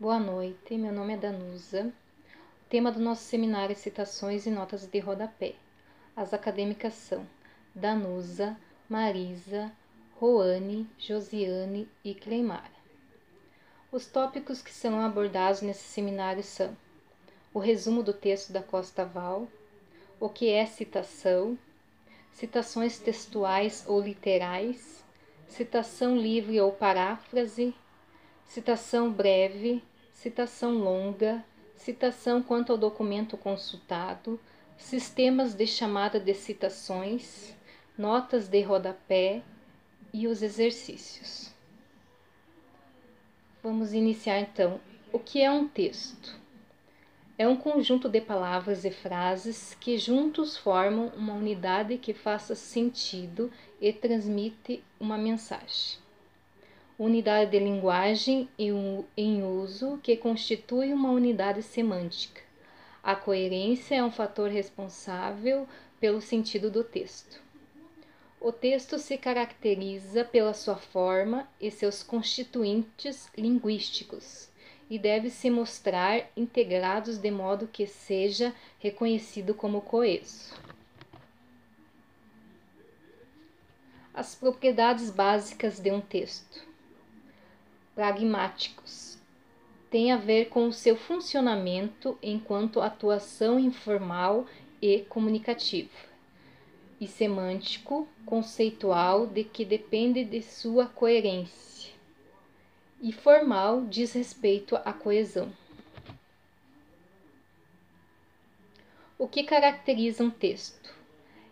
Boa noite, meu nome é Danusa. O tema do nosso seminário é citações e notas de rodapé. As acadêmicas são Danusa, Marisa, Roane, Josiane e Cleimara. Os tópicos que serão abordados nesse seminário são o resumo do texto da Costa Val, o que é citação, citações textuais ou literais, citação livre ou paráfrase, citação breve, citação longa, citação quanto ao documento consultado, sistemas de chamada de citações, notas de rodapé e os exercícios. Vamos iniciar então. O que é um texto? É um conjunto de palavras e frases que juntos formam uma unidade que faça sentido e transmite uma mensagem. Unidade de linguagem em uso que constitui uma unidade semântica. A coerência é um fator responsável pelo sentido do texto. O texto se caracteriza pela sua forma e seus constituintes linguísticos e deve se mostrar integrados de modo que seja reconhecido como coeso. As propriedades básicas de um texto. Pragmáticos. Tem a ver com o seu funcionamento enquanto atuação informal e comunicativa. E semântico, conceitual, de que depende de sua coerência. E formal, diz respeito à coesão. O que caracteriza um texto?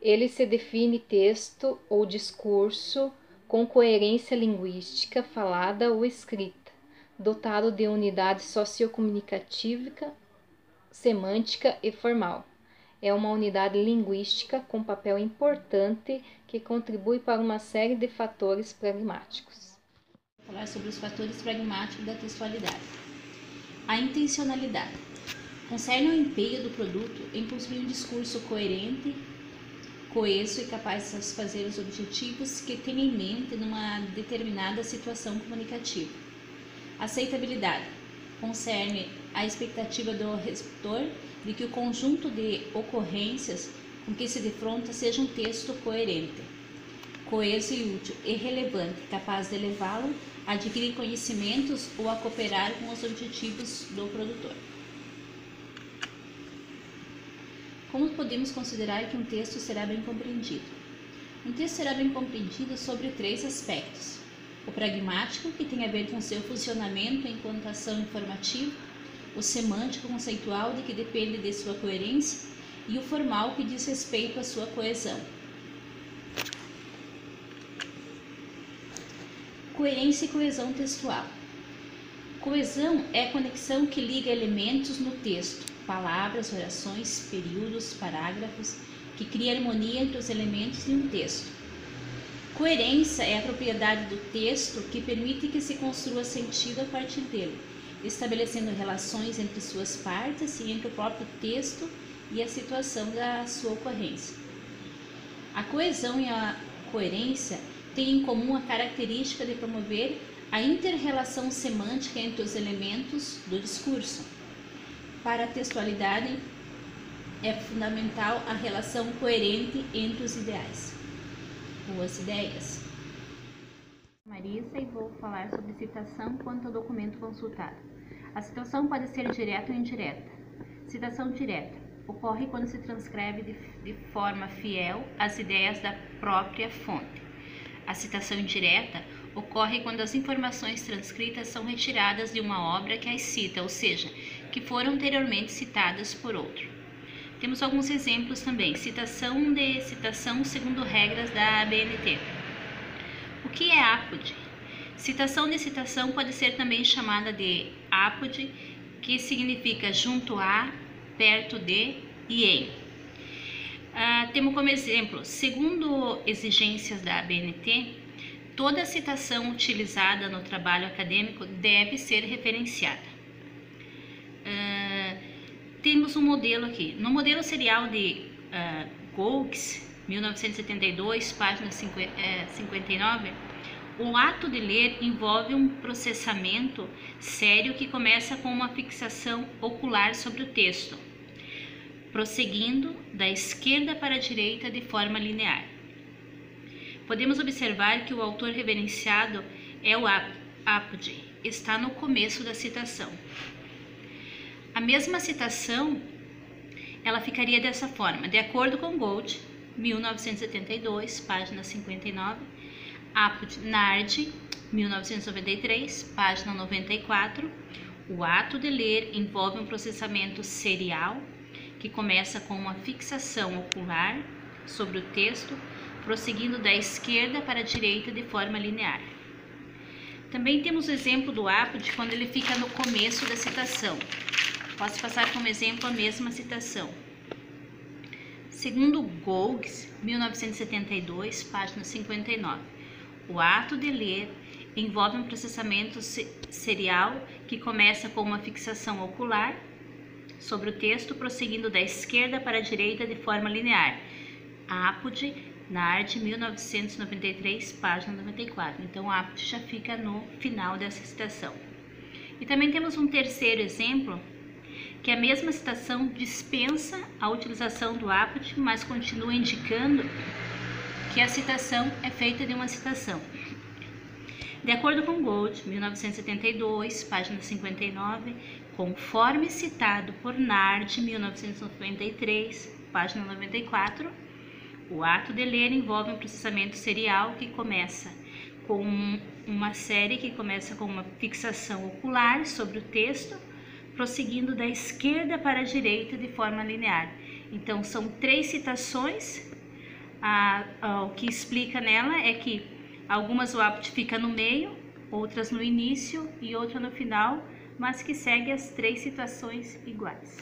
Ele se define texto ou discurso com coerência linguística falada ou escrita, dotado de unidade sociocomunicativa, semântica e formal. É uma unidade linguística com papel importante que contribui para uma série de fatores pragmáticos. Vou falar sobre os fatores pragmáticos da textualidade. A intencionalidade concerne o empenho do produto em construir um discurso coerente, coeso e capaz de satisfazer os objetivos que tem em mente numa determinada situação comunicativa. Aceitabilidade concerne a expectativa do receptor de que o conjunto de ocorrências com que se defronta seja um texto coerente, coeso e útil e relevante, capaz de levá-lo a adquirir conhecimentos ou a cooperar com os objetivos do produtor. Como podemos considerar que um texto será bem compreendido? Um texto será bem compreendido sobre 3 aspectos. O pragmático, que tem a ver com seu funcionamento enquanto ação informativa, o semântico conceitual, de que depende de sua coerência, e o formal, que diz respeito à sua coesão. Coerência e coesão textual. Coesão é a conexão que liga elementos no texto, palavras, orações, períodos, parágrafos, que cria harmonia entre os elementos de um texto. Coerência é a propriedade do texto que permite que se construa sentido a partir dele, estabelecendo relações entre suas partes e entre o próprio texto e a situação da sua ocorrência. A coesão e a coerência têm em comum a característica de promover a inter-relação semântica entre os elementos do discurso. Para a textualidade, é fundamental a relação coerente entre os ideais. Boas ideias. Marisa, e vou falar sobre citação quanto ao documento consultado. A citação pode ser direta ou indireta. Citação direta ocorre quando se transcreve de forma fiel as ideias da própria fonte. A citação indireta ocorre quando as informações transcritas são retiradas de uma obra que as cita, ou seja, que foram anteriormente citadas por outro. Temos alguns exemplos também. Citação segundo regras da ABNT. O que é ápode? Citação de citação pode ser também chamada de ápode, que significa junto a, perto de e em. Temos como exemplo, segundo exigências da ABNT, toda citação utilizada no trabalho acadêmico deve ser referenciada. Temos um modelo aqui. No modelo serial de Gouges, 1972, página 59, O ato de ler envolve um processamento sério que começa com uma fixação ocular sobre o texto, prosseguindo da esquerda para a direita de forma linear. Podemos observar que o autor reverenciado é o Apud, está no começo da citação. A mesma citação, ela ficaria dessa forma: de acordo com Gold, 1972, página 59, Apud Nard, 1993, página 94, o ato de ler envolve um processamento serial que começa com uma fixação ocular sobre o texto, prosseguindo da esquerda para a direita de forma linear. Também temos o exemplo do Apud quando ele fica no começo da citação. Posso passar como exemplo a mesma citação. Segundo Golgs, 1972, página 59, o ato de ler envolve um processamento serial que começa com uma fixação ocular sobre o texto, prosseguindo da esquerda para a direita de forma linear. Apud Nard, 1993, página 94. Então, Apud já fica no final dessa citação. E também temos um terceiro exemplo, que a mesma citação dispensa a utilização do Apud, mas continua indicando que a citação é feita de uma citação. De acordo com Gold, 1972, página 59, conforme citado por Nard, 1993, página 94, o ato de ler envolve um processamento serial que começa com uma série que começa com uma fixação ocular sobre o texto, prosseguindo da esquerda para a direita de forma linear. Então, são 3 citações. O que explica nela é que algumas o Apud fica no meio, outras no início e outra no final, mas que segue as 3 citações iguais.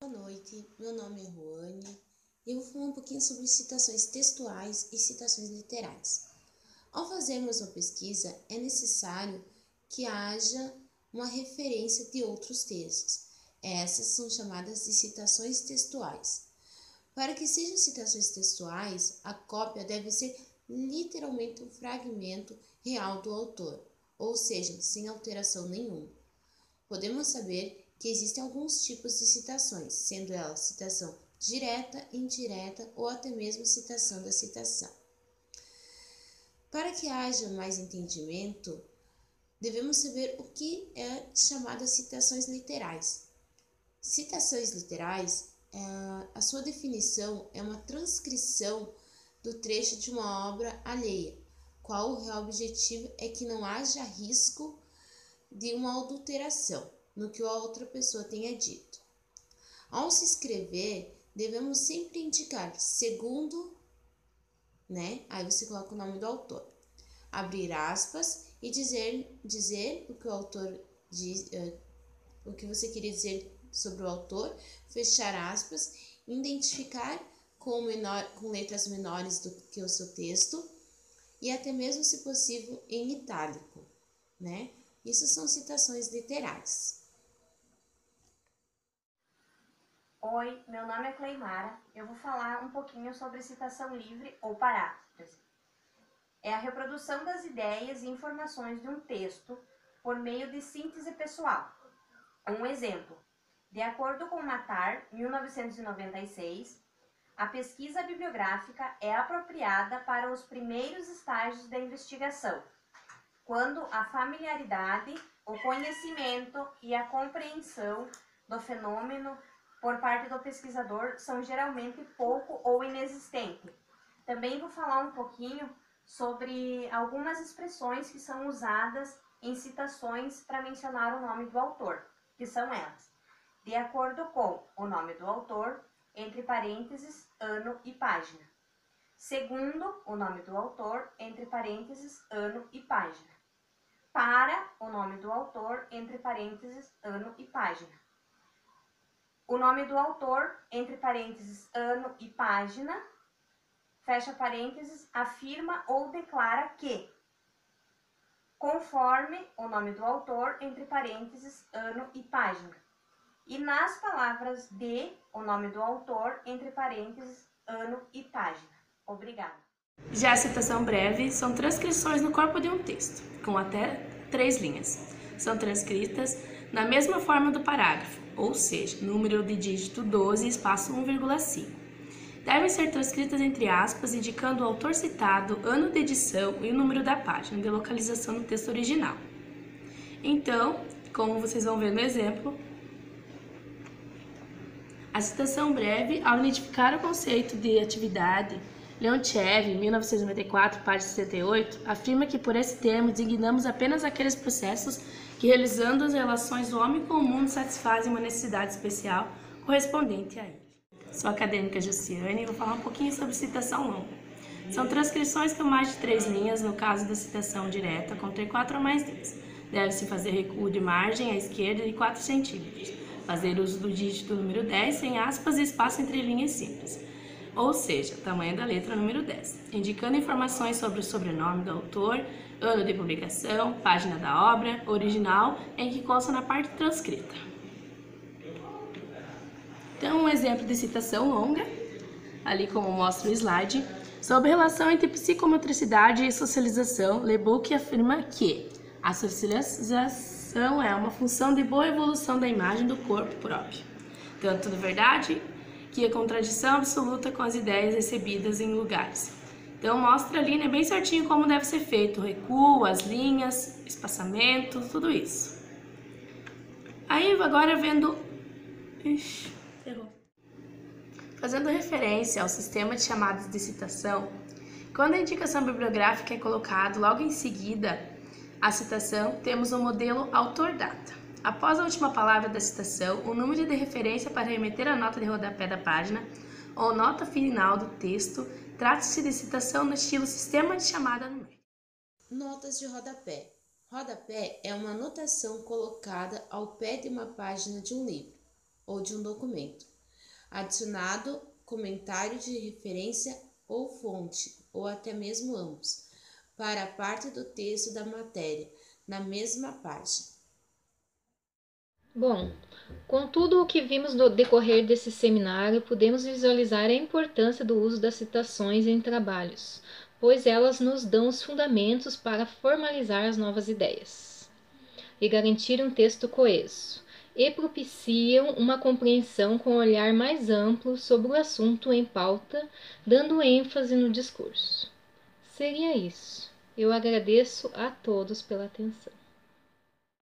Boa noite, meu nome é Ruane e eu vou falar um pouquinho sobre citações textuais e citações literais. Ao fazermos uma pesquisa, é necessário que haja uma referência de outros textos. Essas são chamadas de citações textuais. Para que sejam citações textuais, a cópia deve ser literalmente um fragmento real do autor, ou seja, sem alteração nenhuma. Podemos saber que existem alguns tipos de citações, sendo elas citação direta, indireta ou até mesmo citação da citação. Para que haja mais entendimento, devemos saber o que é chamado citações literais. Citações literais, a sua definição é uma transcrição do trecho de uma obra alheia, qual o real objetivo é que não haja risco de uma adulteração no que a outra pessoa tenha dito. Ao se escrever, devemos sempre indicar segundo, aí você coloca o nome do autor, abrir aspas e dizer o que o autor diz, o que você queria dizer sobre o autor, fechar aspas, identificar com letras menores do que o seu texto e até mesmo, se possível, em itálico, Isso são citações literais. Oi, meu nome é Cleimara. Eu vou falar um pouquinho sobre citação livre ou paráfrase. É a reprodução das ideias e informações de um texto por meio de síntese pessoal. Um exemplo: de acordo com Matar, 1996, a pesquisa bibliográfica é apropriada para os primeiros estágios da investigação, quando a familiaridade, o conhecimento e a compreensão do fenômeno por parte do pesquisador são geralmente pouco ou inexistente. Também vou falar um pouquinho sobre algumas expressões que são usadas em citações para mencionar o nome do autor, que são elas: de acordo com o nome do autor, entre parênteses, ano e página. Segundo o nome do autor, entre parênteses, ano e página. Para o nome do autor, entre parênteses, ano e página. O nome do autor, entre parênteses, ano e página, fecha parênteses, afirma ou declara que, conforme o nome do autor, entre parênteses, ano e página. E nas palavras de o nome do autor, entre parênteses, ano e página. Obrigada. Já a citação breve são transcrições no corpo de um texto, com até 3 linhas. São transcritas na mesma forma do parágrafo, ou seja, número de dígito 12, espaço 1,5. Devem ser transcritas entre aspas, indicando o autor citado, ano de edição e o número da página de localização no texto original. Então, como vocês vão ver no exemplo, a citação breve, ao identificar o conceito de atividade, Leontiev, 1994, página 68, afirma que por esse termo designamos apenas aqueles processos que, realizando as relações do homem com o mundo, satisfazem uma necessidade especial correspondente a ele. Sou a acadêmica Jussiane e vou falar um pouquinho sobre citação longa. São transcrições com mais de 3 linhas, no caso da citação direta, contém 4 ou mais linhas. Deve-se fazer recuo de margem à esquerda de 4 centímetros. Fazer uso do dígito número 10, sem aspas e espaço entre linhas simples. Ou seja, tamanho da letra número 10, indicando informações sobre o sobrenome do autor, ano de publicação, página da obra, original, em que consta na parte transcrita. Então, um exemplo de citação longa, ali como mostra o slide, sobre a relação entre psicomotricidade e socialização, Le Book afirma que a socialização é uma função de boa evolução da imagem do corpo próprio, tanto de verdade que a contradição absoluta com as ideias recebidas em lugares. Então mostra ali, né, bem certinho como deve ser feito, o recuo, as linhas, espaçamento, tudo isso. Aí agora vendo... errou. Fazendo referência ao sistema de chamadas de citação, quando a indicação bibliográfica é colocada logo em seguida a citação, temos o modelo autor-data. Após a última palavra da citação, o número de referência para remeter a nota de rodapé da página ou nota final do texto, trata-se de citação no estilo sistema de chamada numérica. Notas de rodapé. Rodapé é uma anotação colocada ao pé de uma página de um livro ou de um documento, adicionado comentário de referência ou fonte, ou até mesmo ambos, para a parte do texto da matéria, na mesma página. Bom, com tudo o que vimos no decorrer desse seminário, podemos visualizar a importância do uso das citações em trabalhos, pois elas nos dão os fundamentos para formalizar as novas ideias e garantir um texto coeso, e propiciam uma compreensão com um olhar mais amplo sobre o assunto em pauta, dando ênfase no discurso. Seria isso. Eu agradeço a todos pela atenção.